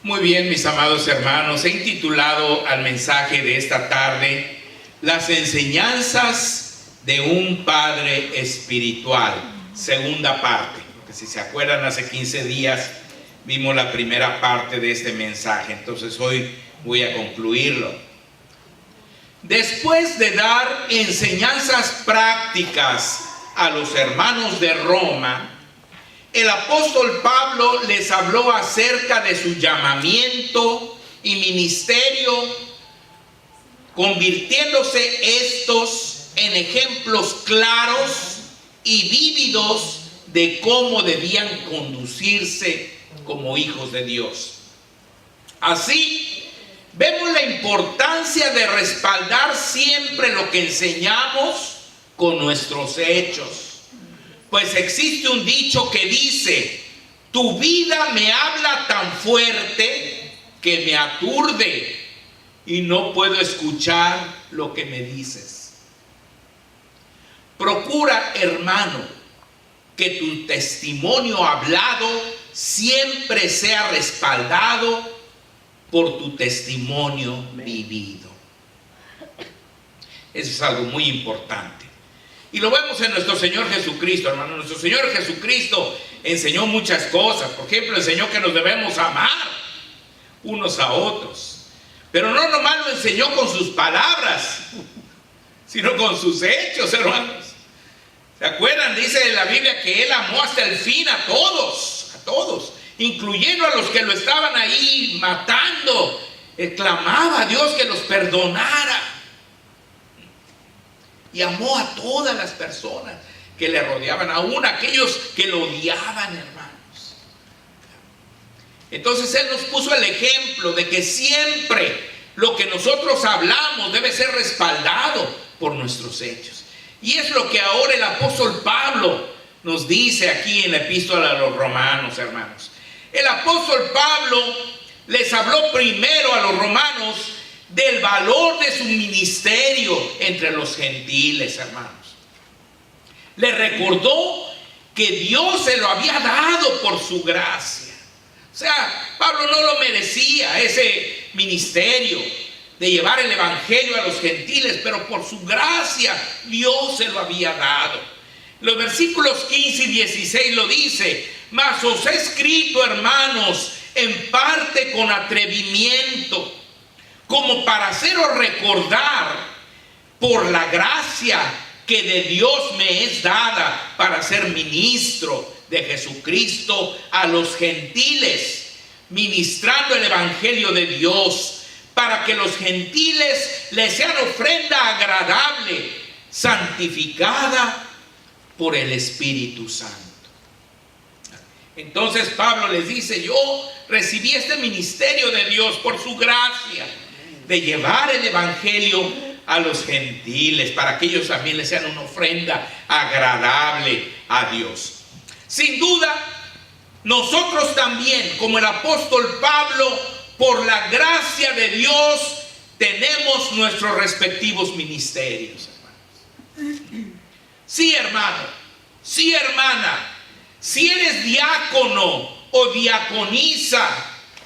Muy bien, mis amados hermanos, he intitulado al mensaje de esta tarde Las enseñanzas de un padre espiritual, segunda parte, porque si se acuerdan, hace 15 días vimos la primera parte de este mensaje, entonces hoy voy a concluirlo. Después de dar enseñanzas prácticas a los hermanos de Roma, el apóstol Pablo les habló acerca de su llamamiento y ministerio, convirtiéndose estos en ejemplos claros y vívidos de cómo debían conducirse como hijos de Dios. Así, vemos la importancia de respaldar siempre lo que enseñamos con nuestros hechos. Pues existe un dicho que dice: tu vida me habla tan fuerte que me aturde y no puedo escuchar lo que me dices. Procura, hermano, que tu testimonio hablado siempre sea respaldado por tu testimonio vivido. Eso es algo muy importante. Y lo vemos en nuestro Señor Jesucristo, hermano. Nuestro Señor Jesucristo enseñó muchas cosas. Por ejemplo, enseñó que nos debemos amar unos a otros. Pero no nomás lo enseñó con sus palabras, sino con sus hechos, hermanos. ¿Se acuerdan? Dice en la Biblia que Él amó hasta el fin a todos, incluyendo a los que lo estaban ahí matando. Él clamaba a Dios que los perdonara. Y amó a todas las personas que le rodeaban, aún aquellos que lo odiaban, hermanos. Entonces Él nos puso el ejemplo de que siempre lo que nosotros hablamos debe ser respaldado por nuestros hechos. Y es lo que ahora el apóstol Pablo nos dice aquí en la epístola a los romanos, hermanos. El apóstol Pablo les habló primero a los romanos del valor de su ministerio entre los gentiles, hermanos. Le recordó que Dios se lo había dado por su gracia. O sea, Pablo no lo merecía, ese ministerio de llevar el evangelio a los gentiles, pero por su gracia Dios se lo había dado. Los versículos 15 y 16 lo dice: mas os he escrito, hermanos, en parte con atrevimiento, como para haceros recordar por la gracia que de Dios me es dada para ser ministro de Jesucristo a los gentiles, ministrando el evangelio de Dios, para que los gentiles les sean ofrenda agradable, santificada por el Espíritu Santo. Entonces Pablo les dice: yo recibí este ministerio de Dios por su gracia, de llevar el evangelio a los gentiles, para que ellos también les sean una ofrenda agradable a Dios. Sin duda, nosotros también, como el apóstol Pablo, por la gracia de Dios, tenemos nuestros respectivos ministerios, hermanos. Sí, hermano, sí, hermana, si eres diácono o diaconisa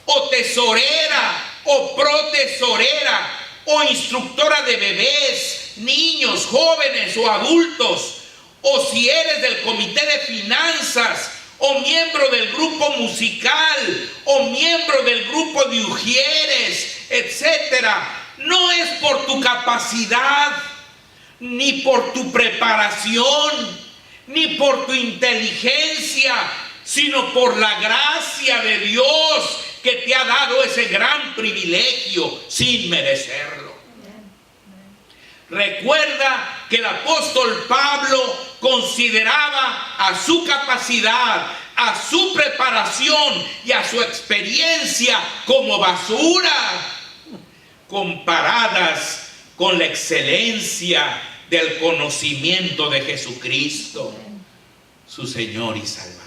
o tesorera o protesorera o instructora de bebés, niños, jóvenes o adultos, o si eres del comité de finanzas, o miembro del grupo musical, o miembro del grupo de ujieres, etcétera, no es por tu capacidad, ni por tu preparación, ni por tu inteligencia, sino por la gracia de Dios que te ha dado ese gran privilegio sin merecerlo. Recuerda que el apóstol Pablo consideraba a su capacidad, a su preparación y a su experiencia como basura, comparadas con la excelencia del conocimiento de Jesucristo, su Señor y Salvador.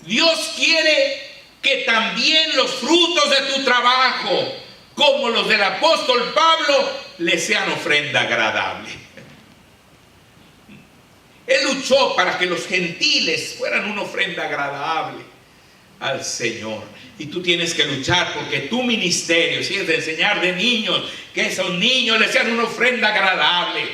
Dios quiere que también los frutos de tu trabajo, como los del apóstol Pablo, le sean ofrenda agradable. Él luchó para que los gentiles fueran una ofrenda agradable. al Señor. Y tú tienes que luchar porque tu ministerio, si es de enseñar de niños, que esos niños les sean una ofrenda agradable.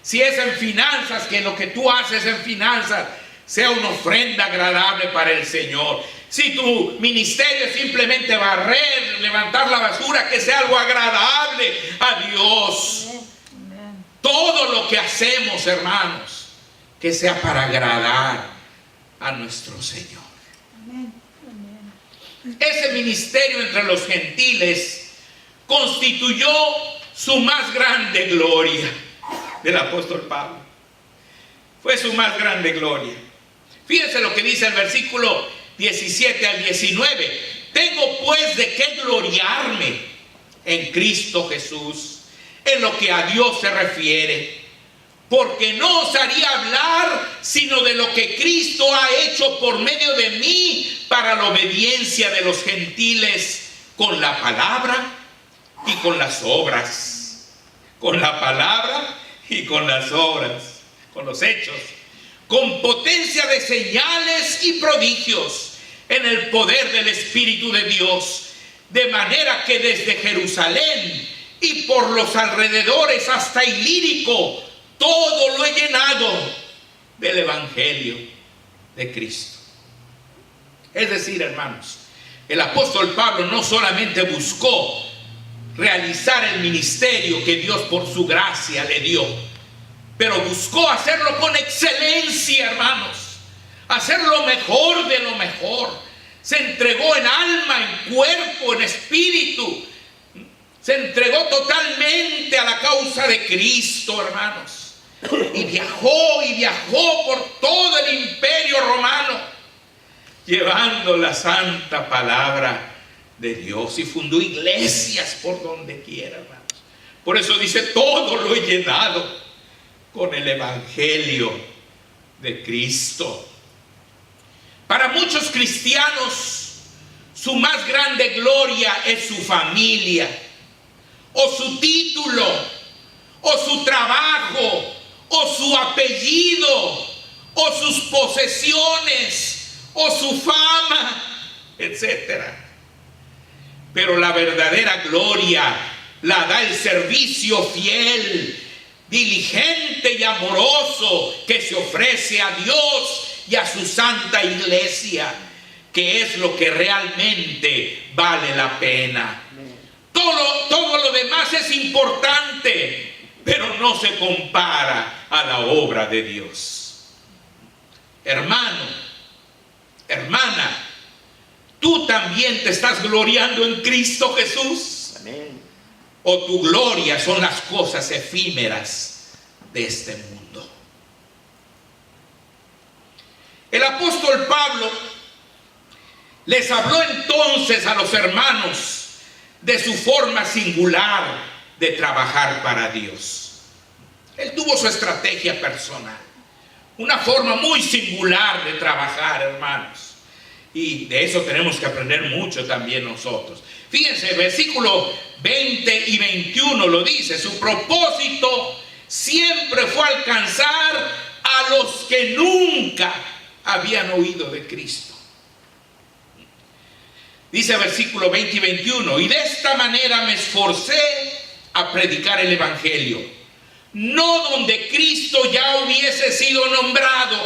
Si es en finanzas, que lo que tú haces en finanzas sea una ofrenda agradable para el Señor. Si tu ministerio es simplemente barrer, levantar la basura, que sea algo agradable a Dios. Todo lo que hacemos, hermanos, que sea para agradar a nuestro Señor. Ese ministerio entre los gentiles constituyó su más grande gloria del apóstol Pablo. Fue su más grande gloria. Fíjense lo que dice el versículo 17 al 19. Tengo pues de qué gloriarme en Cristo Jesús, en lo que a Dios se refiere, porque no osaría hablar sino de lo que Cristo ha hecho por medio de mí para la obediencia de los gentiles, con la palabra y con las obras. Con la palabra y con las obras, con los hechos, con potencia de señales y prodigios, en el poder del Espíritu de Dios, de manera que desde Jerusalén y por los alrededores hasta Ilírico, todo lo he llenado del Evangelio de Cristo. Es decir, hermanos, el apóstol Pablo no solamente buscó realizar el ministerio que Dios por su gracia le dio, pero buscó hacerlo con excelencia, hermanos, hacer lo mejor de lo mejor. Se entregó en alma, en cuerpo, en espíritu. Se entregó totalmente a la causa de Cristo, hermanos. Y viajó por todo el imperio romano, llevando la santa palabra de Dios, y fundó iglesias por donde quiera, hermanos. Por eso dice, todo lo he llenado con el Evangelio de Cristo. Para muchos cristianos, su más grande gloria es su familia, o su título, o su trabajo, o su apellido, o sus posesiones, o su fama, etc. Pero la verdadera gloria la da el servicio fiel, diligente y amoroso que se ofrece a Dios y a su santa iglesia, que es lo que realmente vale la pena. Todo lo demás es importante, pero no se compara a la obra de Dios. Hermano, hermana, tú también te estás gloriando en Cristo Jesús. Amén. O tu gloria son las cosas efímeras de este mundo. El apóstol Pablo les habló entonces a los hermanos de su forma singular de trabajar para Dios. Él tuvo su estrategia personal, una forma muy singular de trabajar, hermanos. Y de eso tenemos que aprender mucho también nosotros. Fíjense, versículo 20 y 21 lo dice: su propósito siempre fue alcanzar a los que nunca habían oído de Cristo. Dice versículo 20 y 21, y de esta manera me esforcé a predicar el Evangelio, no donde Cristo ya hubiese sido nombrado,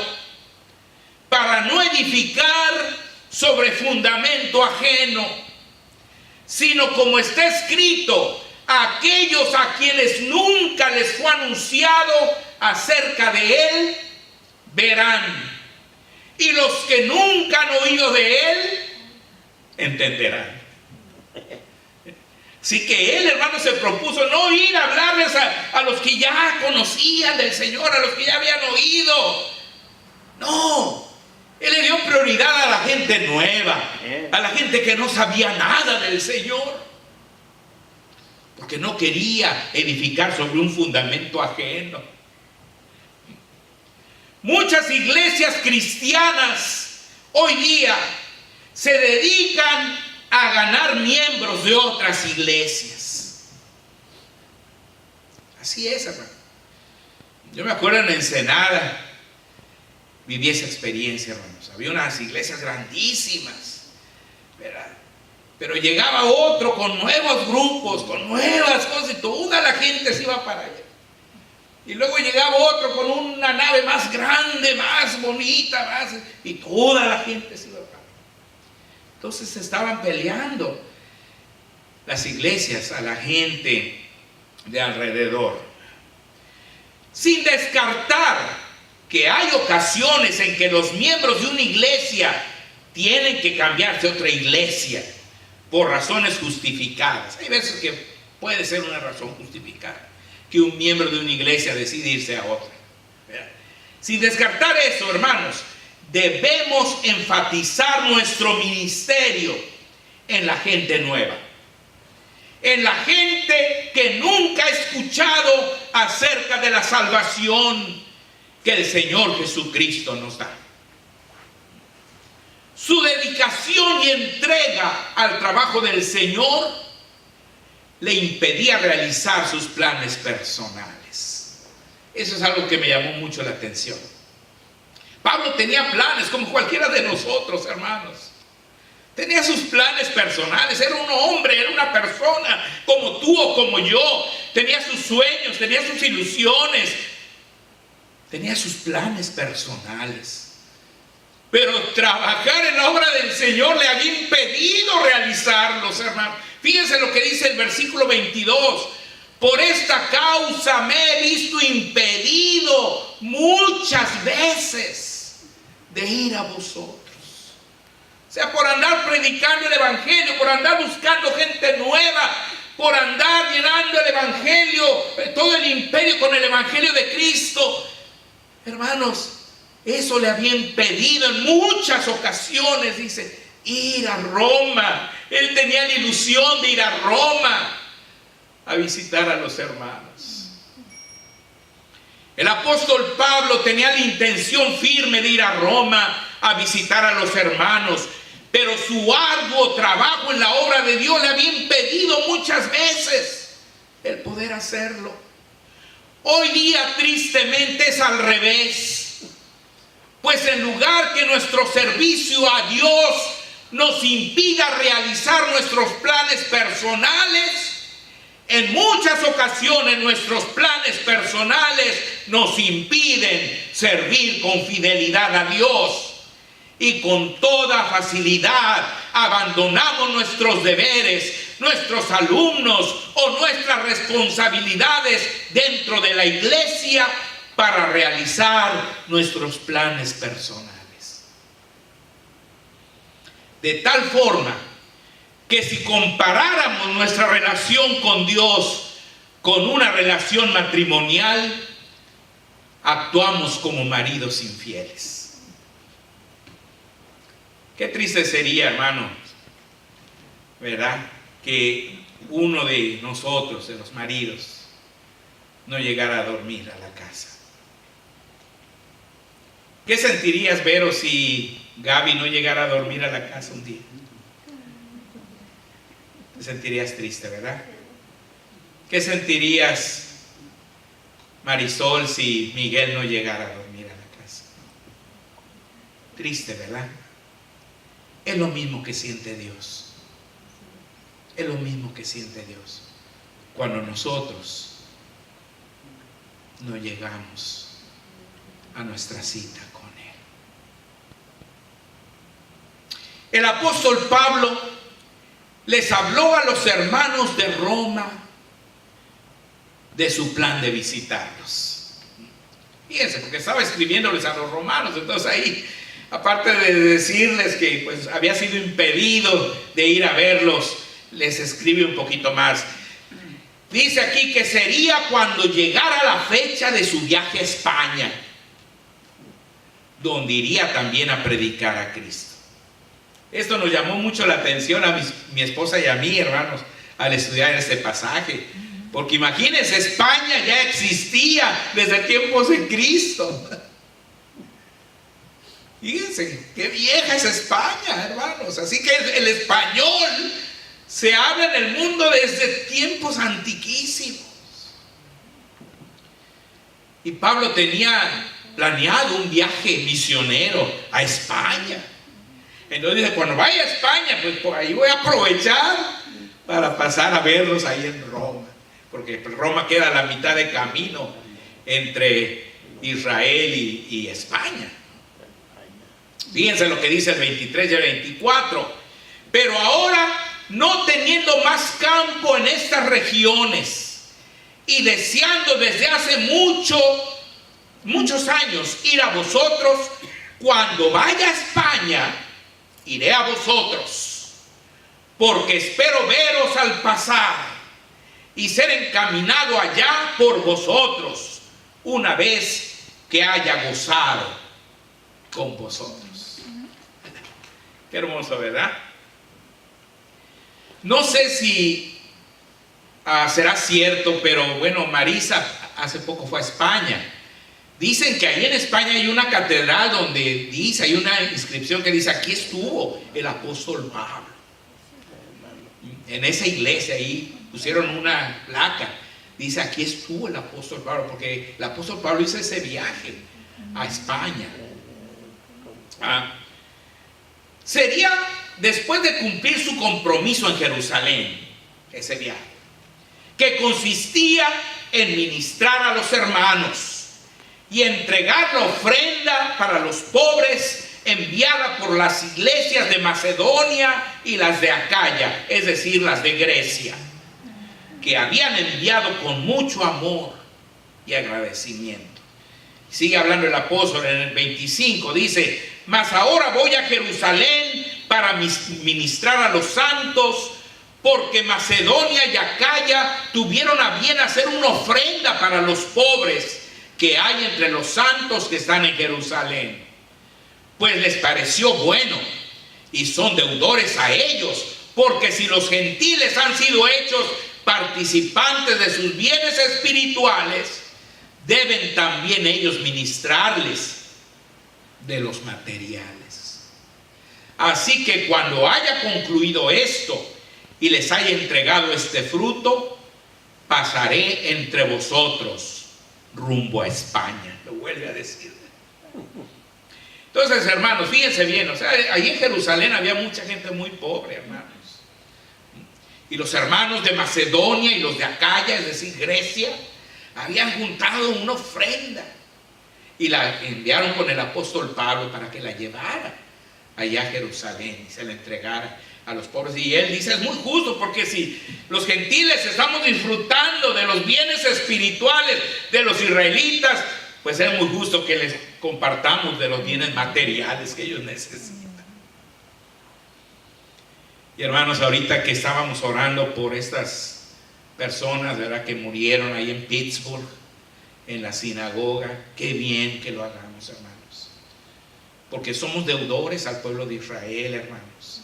para no edificar sobre fundamento ajeno, sino como está escrito, a aquellos a quienes nunca les fue anunciado acerca de Él, verán, y los que nunca han oído de Él, entenderán. Así que Él, hermano, se propuso no ir a hablarles a los que ya conocían del Señor, a los que ya habían oído. No, Él le dio prioridad a la gente nueva, a la gente que no sabía nada del Señor, porque no quería edificar sobre un fundamento ajeno. Muchas iglesias cristianas hoy día se dedican a ganar miembros de otras iglesias. Así es, hermano. Yo me acuerdo en Ensenada, viví esa experiencia, hermanos. Había unas iglesias grandísimas, ¿verdad? Pero llegaba otro con nuevos grupos, con nuevas cosas, y toda la gente se iba para allá. Y luego llegaba otro con una nave más grande, más bonita, y toda la gente se iba para allá. Entonces se estaban peleando las iglesias a la gente de alrededor. Sin descartar que hay ocasiones en que los miembros de una iglesia tienen que cambiarse a otra iglesia por razones justificadas. Hay veces que puede ser una razón justificada que un miembro de una iglesia decide irse a otra. Sin descartar eso, hermanos, debemos enfatizar nuestro ministerio en la gente nueva, en la gente que nunca ha escuchado acerca de la salvación que el Señor Jesucristo nos da. Su dedicación y entrega al trabajo del Señor le impedía realizar sus planes personales. Eso es algo que me llamó mucho la atención. Pablo tenía planes como cualquiera de nosotros, hermanos. Tenía sus planes personales, era un hombre, era una persona como tú o como yo. Tenía sus sueños, tenía sus ilusiones, tenía sus planes personales. Pero trabajar en la obra del Señor le había impedido realizarlos, hermano. Fíjense lo que dice el versículo 22. Por esta causa me he visto impedido muchas veces de ir a vosotros. O sea, por andar predicando el evangelio, por andar buscando gente nueva, por andar llenando el evangelio, todo el imperio con el evangelio de Cristo. Hermanos, eso le había impedido en muchas ocasiones, dice, ir a Roma. Él tenía la ilusión de ir a Roma a visitar a los hermanos. El apóstol Pablo tenía la intención firme de ir a Roma a visitar a los hermanos, pero su arduo trabajo en la obra de Dios le había impedido muchas veces el poder hacerlo. Hoy día tristemente es al revés. Pues en lugar que nuestro servicio a Dios nos impida realizar nuestros planes personales, en muchas ocasiones nuestros planes personales nos impiden servir con fidelidad a Dios. Y con toda facilidad abandonamos nuestros deberes, nuestros alumnos o nuestras responsabilidades dentro de la iglesia para realizar nuestros planes personales. De tal forma que si comparáramos nuestra relación con Dios con una relación matrimonial, actuamos como maridos infieles. Qué triste sería, hermano, ¿verdad?, que uno de nosotros, de los maridos, no llegara a dormir a la casa. ¿Qué sentirías, Vero, si Gaby no llegara a dormir a la casa un día? Te sentirías triste, ¿verdad? ¿Qué sentirías, Marisol, si Miguel no llegara a dormir a la casa? Triste, ¿verdad? Es lo mismo que siente Dios. Es lo mismo que siente Dios cuando nosotros no llegamos a nuestra cita con Él. El apóstol Pablo les habló a los hermanos de Roma de su plan de visitarlos. Fíjense, porque estaba escribiéndoles a los romanos, entonces ahí, aparte de decirles que pues había sido impedido de ir a verlos, les escribe un poquito más. Dice aquí que sería cuando llegara la fecha de su viaje a España, donde iría también a predicar a Cristo. Esto nos llamó mucho la atención a mi esposa y a mí, hermanos, al estudiar este pasaje. Porque imagínense, España ya existía desde tiempos de Cristo. Fíjense, qué vieja es España, hermanos. Así que el español se habla en el mundo desde tiempos antiquísimos. Y Pablo tenía planeado un viaje misionero a España. Entonces dice, cuando vaya a España, pues por ahí voy a aprovechar para pasar a verlos ahí en Roma, porque Roma queda a la mitad de camino entre Israel y España. Fíjense lo que dice el 23 y el 24. Pero ahora, no teniendo más campo en estas regiones y deseando desde hace muchos años ir a vosotros, cuando vaya a España, iré a vosotros, porque espero veros al pasar y ser encaminado allá por vosotros, una vez que haya gozado con vosotros. Qué hermoso, ¿verdad? No sé si será cierto, pero bueno, Marisa hace poco fue a España. Dicen que ahí en España hay una catedral donde dice, hay una inscripción que dice, aquí estuvo el apóstol Pablo. En esa iglesia ahí pusieron una placa, dice, aquí estuvo el apóstol Pablo, porque el apóstol Pablo hizo ese viaje a España. Sería después de cumplir su compromiso en Jerusalén, ese viaje, que consistía en ministrar a los hermanos y entregar la ofrenda para los pobres enviada por las iglesias de Macedonia y las de Acaya, es decir, las de Grecia, que habían enviado con mucho amor y agradecimiento. Sigue hablando el apóstol en el 25, dice, mas ahora voy a Jerusalén para ministrar a los santos, porque Macedonia y Acaya tuvieron a bien hacer una ofrenda para los pobres que hay entre los santos que están en Jerusalén. Pues les pareció bueno y son deudores a ellos, porque si los gentiles han sido hechos participantes de sus bienes espirituales, deben también ellos ministrarles de los materiales. Así que cuando haya concluido esto y les haya entregado este fruto, pasaré entre vosotros rumbo a España. Lo vuelve a decir. Entonces, hermanos, fíjense bien, o sea, ahí en Jerusalén había mucha gente muy pobre, hermanos. Y los hermanos de Macedonia y los de Acaya, es decir, Grecia, habían juntado una ofrenda y la enviaron con el apóstol Pablo para que la llevara allá a Jerusalén y se la entregara a los pobres. Y él dice, es muy justo, porque si los gentiles estamos disfrutando de los bienes espirituales de los israelitas, pues es muy justo que les compartamos de los bienes materiales que ellos necesitan. Y hermanos, ahorita que estábamos orando por estas personas, ¿verdad?, que murieron ahí en Pittsburgh, en la sinagoga, qué bien que lo hagamos, hermanos, porque somos deudores al pueblo de Israel, hermanos.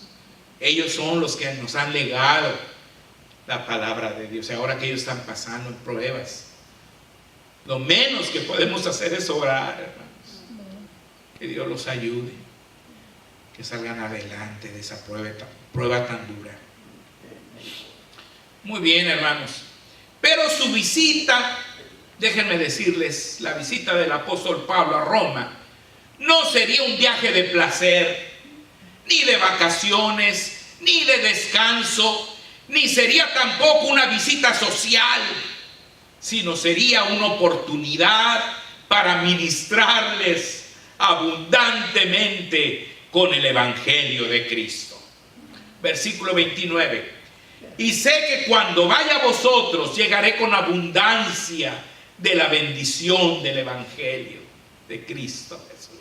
Ellos son los que nos han legado la palabra de Dios. Y ahora que ellos están pasando en pruebas, lo menos que podemos hacer es orar, hermanos, que Dios los ayude, que salgan adelante de esa prueba tan dura. Muy bien, hermanos, pero su visita, déjenme decirles, la visita del apóstol Pablo a Roma no sería un viaje de placer, ni de vacaciones, ni de descanso, ni sería tampoco una visita social, sino sería una oportunidad para ministrarles abundantemente con el evangelio de Cristo. Versículo 29. Y sé que cuando vaya a vosotros llegaré con abundancia de la bendición del evangelio de Cristo Jesús.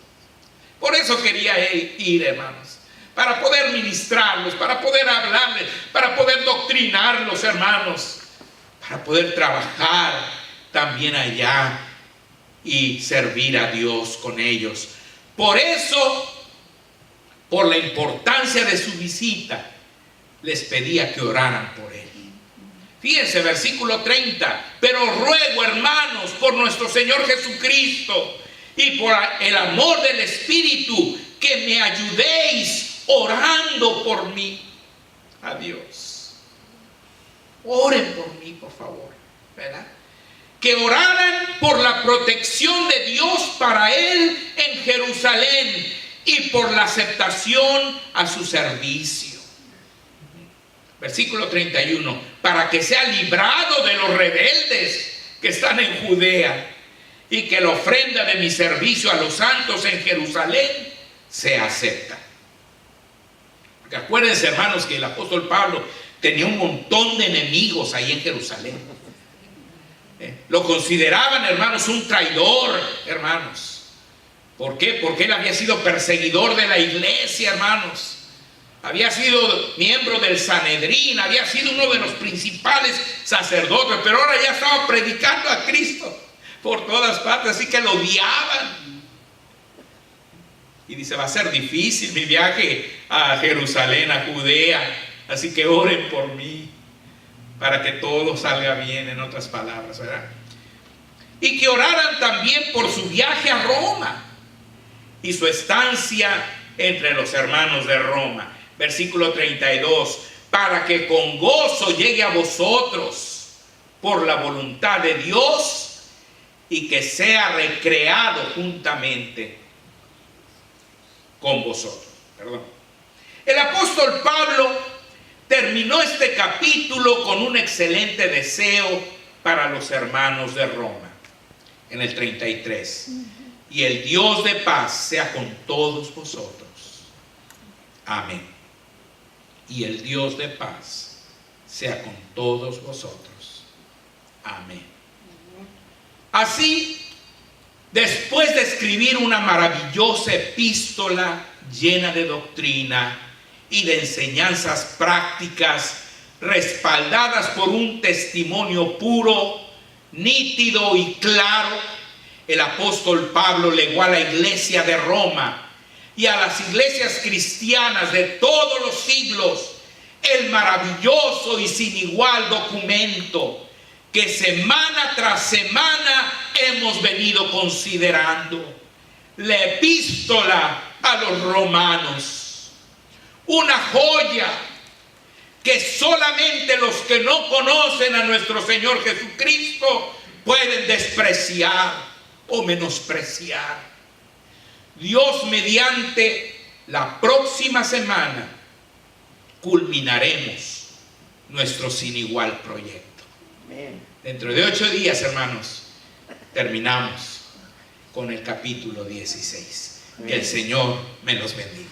Por eso quería ir, hermanos, para poder ministrarlos, para poder hablarles, para poder doctrinarlos, hermanos, para poder trabajar también allá y servir a Dios con ellos. Por eso, por la importancia de su visita, les pedía que oraran por él. Fíjense, versículo 30. Pero ruego, hermanos, por nuestro Señor Jesucristo y por el amor del Espíritu, que me ayudéis orando por mí a Dios. Oren por mí, por favor, ¿verdad? Que oraran por la protección de Dios para él en Jerusalén, y por la aceptación a su servicio. Versículo 31, para que sea librado de los rebeldes que están en Judea, y que la ofrenda de mi servicio a los santos en Jerusalén sea acepta. Porque acuérdense, hermanos, que el apóstol Pablo tenía un montón de enemigos ahí en Jerusalén. Lo consideraban, hermanos, un traidor, hermanos. ¿Por qué? Porque él había sido perseguidor de la iglesia, hermanos. Había sido miembro del Sanedrín, había sido uno de los principales sacerdotes, pero ahora ya estaba predicando a Cristo por todas partes, así que lo odiaban. Y dice, va a ser difícil mi viaje a Jerusalén, a Judea, así que oren por mí, para que todo salga bien, en otras palabras, ¿verdad? Y que oraran también por su viaje a Roma y su estancia entre los hermanos de Roma. Versículo 32, para que con gozo llegue a vosotros por la voluntad de Dios y que sea recreado juntamente con vosotros. Perdón. El apóstol Pablo terminó este capítulo con un excelente deseo para los hermanos de Roma. En el 33. Y el Dios de paz sea con todos vosotros. Amén. Y el Dios de paz sea con todos vosotros. Amén. Así, después de escribir una maravillosa epístola llena de doctrina y de enseñanzas prácticas, respaldadas por un testimonio puro, nítido y claro, el apóstol Pablo legó a la iglesia de Roma y a las iglesias cristianas de todos los siglos el maravilloso y sin igual documento que semana tras semana hemos venido considerando: la epístola a los romanos. Una joya que solamente los que no conocen a nuestro Señor Jesucristo pueden despreciar o menospreciar. Dios mediante, la próxima semana culminaremos nuestro sin igual proyecto. Dentro de 8 días, hermanos, terminamos con el capítulo 16. Que el Señor me los bendiga.